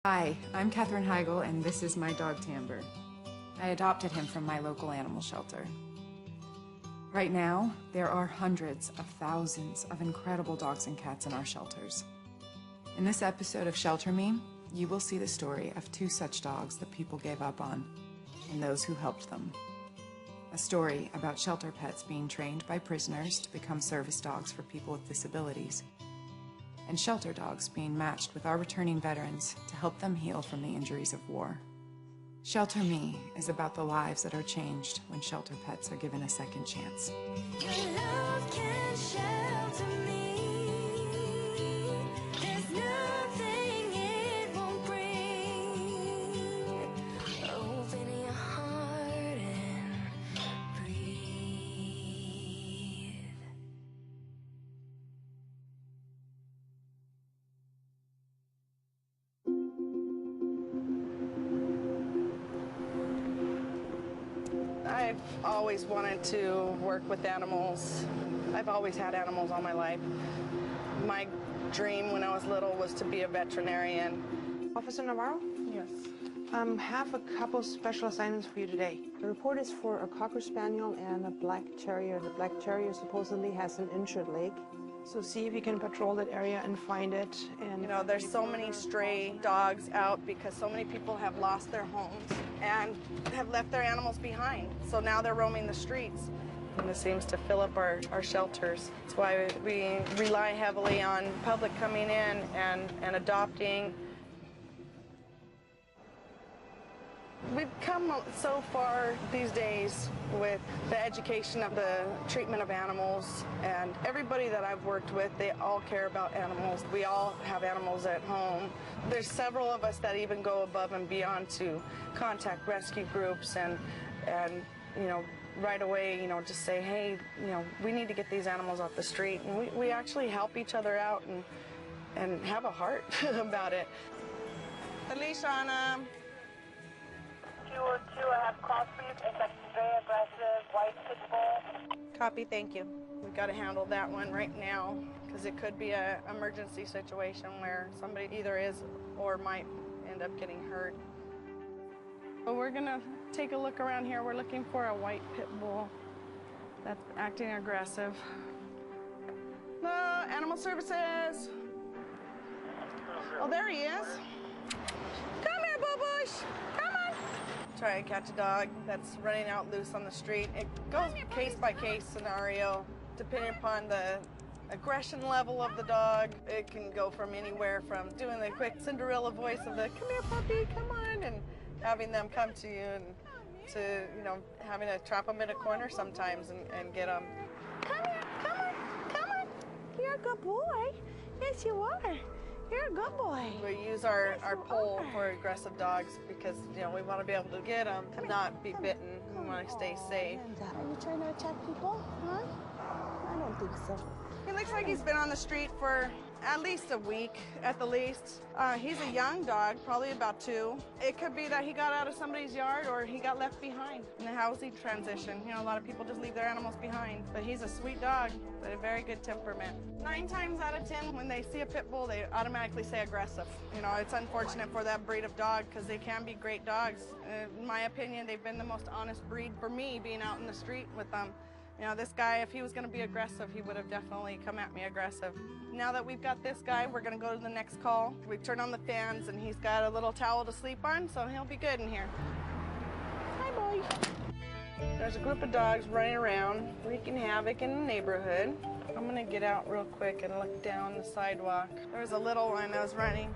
Hi, I'm Katherine Heigl, and this is my dog Timber. I adopted him from my local animal shelter. Right now, there are hundreds of thousands of incredible dogs and cats in our shelters. In this episode of Shelter Me, you will see the story of two such dogs that people gave up on, and those who helped them. A story about shelter pets being trained by prisoners to become service dogs for people with disabilities, and shelter dogs being matched with our returning veterans to help them heal from the injuries of war. Shelter Me is about the lives that are changed when shelter pets are given a second chance. Your love can shelter me. There's nothing it won't bring. Open your heart and breathe. I've always wanted to work with animals. I've always had animals all my life. My dream when I was little was to be a veterinarian. Officer Navarro, Yes. have a couple special assignments for you today. The report is for a Cocker Spaniel and a Black Terrier. The Black Terrier supposedly has an injured leg. So see if you can patrol that area and find it. And You know, there's so many stray dogs out because so many people have lost their homes and have left their animals behind. So now they're roaming the streets. And this seems to fill up our shelters. That's why we rely heavily on public coming in and adopting. We've come so far these days with the education of the treatment of animals, and everybody that I've worked with, they all care about animals. We all have animals at home. There's several of us that even go above and beyond to contact rescue groups and you know, right away, you know, just say, hey, you know, we need to get these animals off the street. And we actually help each other out and have a heart about it. The leash on 202, I have crossbreed, it's a very aggressive white pit bull. Copy, thank you. We've got to handle that one right now because it could be an emergency situation where somebody either is or might end up getting hurt. So we're going to take a look around here. We're looking for a white pit bull that's acting aggressive. Hello, Animal Services. Oh, there he is. Come here, Boo-Bush. Come on. Try and catch a dog that's running out loose on the street. It goes case by case scenario, depending upon the aggression level of the dog. It can go from anywhere from doing the quick Cinderella voice of the "come here, puppy, come on," and having them come to you, and to, you know, having to trap them in a corner sometimes and get them. Come here, come on, come on. You're a good boy. Yes, you are. You're a good boy. We use our pole for aggressive dogs because, you know, we want to be able to get them, not be bitten. We want to stay safe. Are you trying to attack people, huh? I don't think so. He looks like he's been on the street for at least a week, at the least. He's a young dog, probably about 2. It could be that he got out of somebody's yard or he got left behind in the housing transition. You know, a lot of people just leave their animals behind. But he's a sweet dog with a very good temperament. 9 times out of 10, when they see a pit bull, they automatically say aggressive. You know, it's unfortunate for that breed of dog because they can be great dogs. In my opinion, they've been the most honest breed for me, being out in the street with them. You know, this guy, if he was going to be aggressive, he would have definitely come at me aggressive. Now that we've got this guy, we're going to go to the next call. We've turned on the fans, and he's got a little towel to sleep on, so he'll be good in here. Hi, boy. There's a group of dogs running around, wreaking havoc in the neighborhood. I'm going to get out real quick and look down the sidewalk. There was a little one that was running.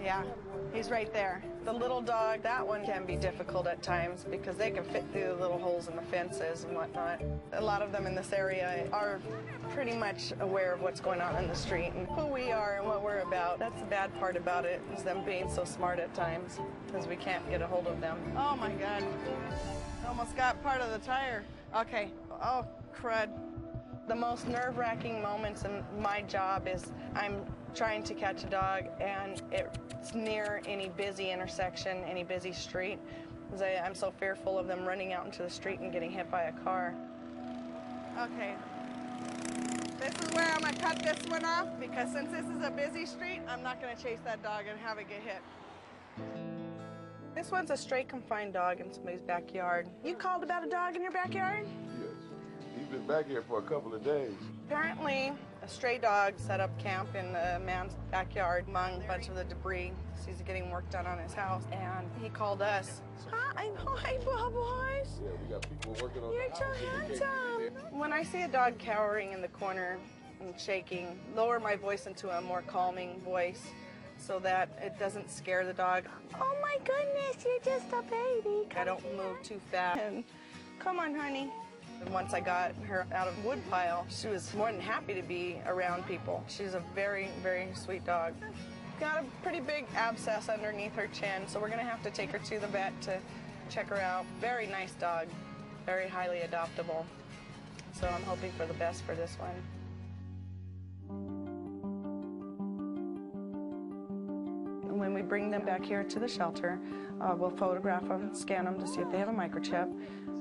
Yeah, he's right there. The little dog, that one can be difficult at times because they can fit through the little holes in the fences and whatnot. A lot of them in this area are pretty much aware of what's going on in the street and who we are and what we're about. That's the bad part about it, is them being so smart at times because we can't get a hold of them. Oh my God, almost got part of the tire. Okay, oh crud. The most nerve-wracking moments in my job is I'm trying to catch a dog and it's near any busy intersection, any busy street. I'm so fearful of them running out into the street and getting hit by a car. Okay, this is where I'm gonna cut this one off because since this is a busy street, I'm not gonna chase that dog and have it get hit. This one's a stray confined dog in somebody's backyard. You called about a dog in your backyard? Yes. He's been back here for a couple of days. Apparently, a stray dog set up camp in a man's backyard among a bunch of the debris. He's getting work done on his house, and he called us. Hi, Bubbles. Yeah, we got people working on You're the so house. handsome. When I see a dog cowering in the corner and shaking, lower my voice into a more calming voice so that it doesn't scare the dog. Oh my goodness, you're just a baby. I don't move too fast. And come on, honey. And once I got her out of the wood pile, she was more than happy to be around people. She's a very, very sweet dog. Got a pretty big abscess underneath her chin, so we're gonna have to take her to the vet to check her out. Very nice dog, very highly adoptable. So I'm hoping for the best for this one. When we bring them back here to the shelter, we'll photograph them, scan them to see if they have a microchip,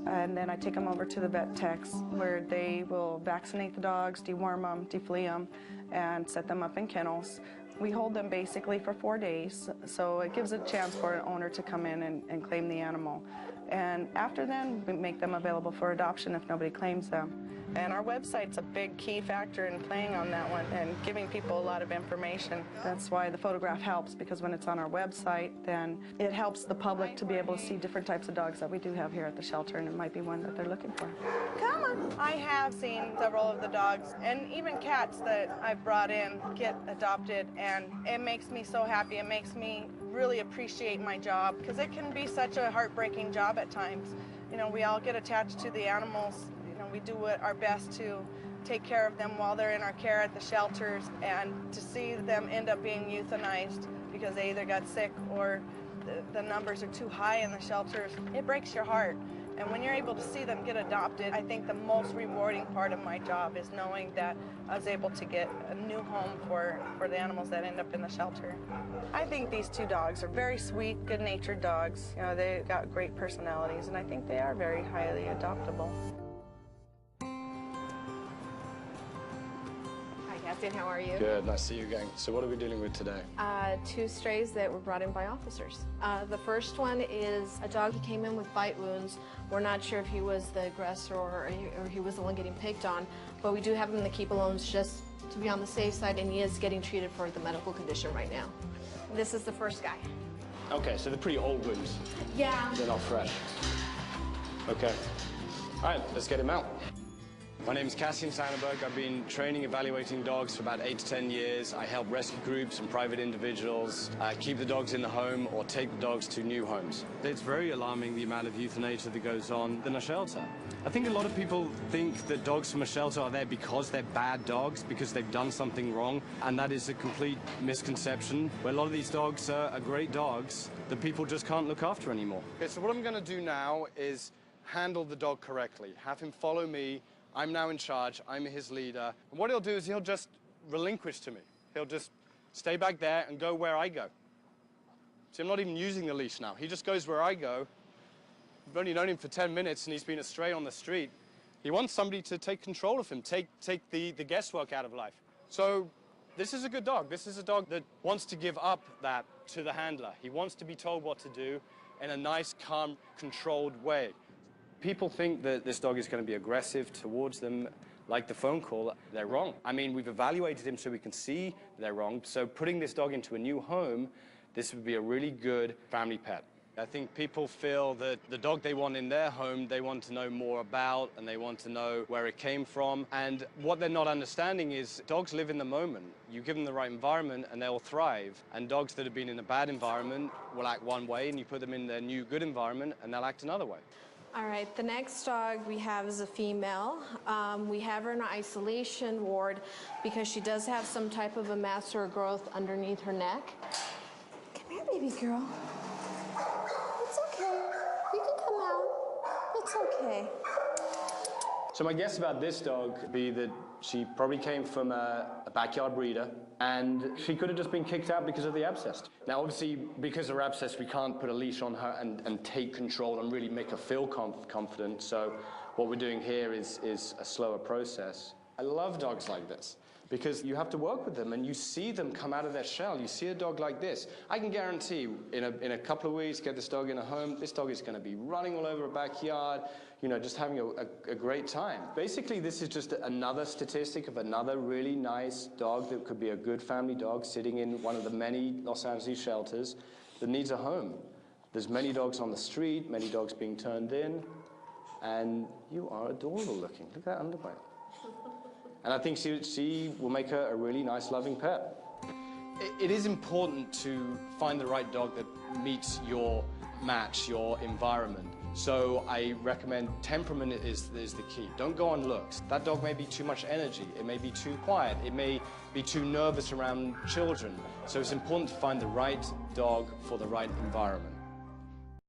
and then I take them over to the vet techs where they will vaccinate the dogs, deworm them, deflea them, and set them up in kennels. We hold them basically for 4 days, so it gives a chance for an owner to come in and claim the animal. And after then, we make them available for adoption if nobody claims them. And our website's a big key factor in playing on that one and giving people a lot of information. That's why the photograph helps, because when it's on our website, then it helps the public to be able to see different types of dogs that we do have here at the shelter, and it might be one that they're looking for. Come on. I have seen several of the dogs and even cats that I've brought in get adopted, and it makes me so happy. It makes me really appreciate my job, because it can be such a heartbreaking job at times. You know, we all get attached to the animals. You know, we do our best to take care of them while they're in our care at the shelters, and to see them end up being euthanized because they either got sick or the numbers are too high in the shelters, it breaks your heart. And when you're able to see them get adopted, I think the most rewarding part of my job is knowing that I was able to get a new home for the animals that end up in the shelter. I think these two dogs are very sweet, good-natured dogs. You know, they've got great personalities, and I think they are very highly adoptable. Captain, how are you? Good, nice to see you again. So what are we dealing with today? Two strays that were brought in by officers. The first one is a dog who came in with bite wounds. We're not sure if he was the aggressor or he was the one getting picked on, but we do have him in the keep alones just to be on the safe side, and he is getting treated for the medical condition right now. This is the first guy. Okay, so they're pretty old wounds. Yeah. They're not fresh. Okay. All right, let's get him out. My name is Cassian Sandberg. I've been training, evaluating dogs for about 8 to 10 years. I help rescue groups and private individuals keep the dogs in the home or take the dogs to new homes. It's very alarming, the amount of euthanasia that goes on in a shelter. I think a lot of people think that dogs from a shelter are there because they're bad dogs, because they've done something wrong, and that is a complete misconception, where a lot of these dogs are great dogs that people just can't look after anymore. Okay, so what I'm going to do now is handle the dog correctly, have him follow me. I'm now in charge, I'm his leader. And what he'll do is he'll just relinquish to me. He'll just stay back there and go where I go. See, I'm not even using the leash now. He just goes where I go. I've only known him for 10 minutes and he's been a stray on the street. He wants somebody to take control of him, take the guesswork out of life. So this is a good dog. This is a dog that wants to give up that to the handler. He wants to be told what to do in a nice, calm, controlled way. People think that this dog is going to be aggressive towards them, like the phone call. They're wrong. I mean, we've evaluated him so we can see they're wrong. So putting this dog into a new home, this would be a really good family pet. I think people feel that the dog they want in their home, they want to know more about, and they want to know where it came from. And what they're not understanding is dogs live in the moment. You give them the right environment and they'll thrive. And dogs that have been in a bad environment will act one way, and you put them in their new good environment and they'll act another way. All right, the next dog we have is a female. We have her in an isolation ward because she does have some type of a mass or growth underneath her neck. Come here, baby girl. It's okay. You can come out. It's okay. So my guess about this dog would be that she probably came from a backyard breeder, and she could have just been kicked out because of the abscess. Now, obviously, because of her abscess, we can't put a leash on her and take control and really make her feel confident. So what we're doing here is a slower process. I love dogs like this. because you have to work with them and you see them come out of their shell. You see a dog like this. I can guarantee in a couple of weeks, get this dog in a home, this dog is going to be running all over a backyard, you know, just having a great time. Basically, this is just another statistic of another really nice dog that could be a good family dog sitting in one of the many Los Angeles shelters that needs a home. There's many dogs on the street, many dogs being turned in, and you are adorable looking. Look at that underbite. And I think she will make her a really nice, loving pet. It is important to find the right dog that meets your match, your environment. So I recommend temperament is the key. Don't go on looks. That dog may be too much energy. It may be too quiet. It may be too nervous around children. So it's important to find the right dog for the right environment.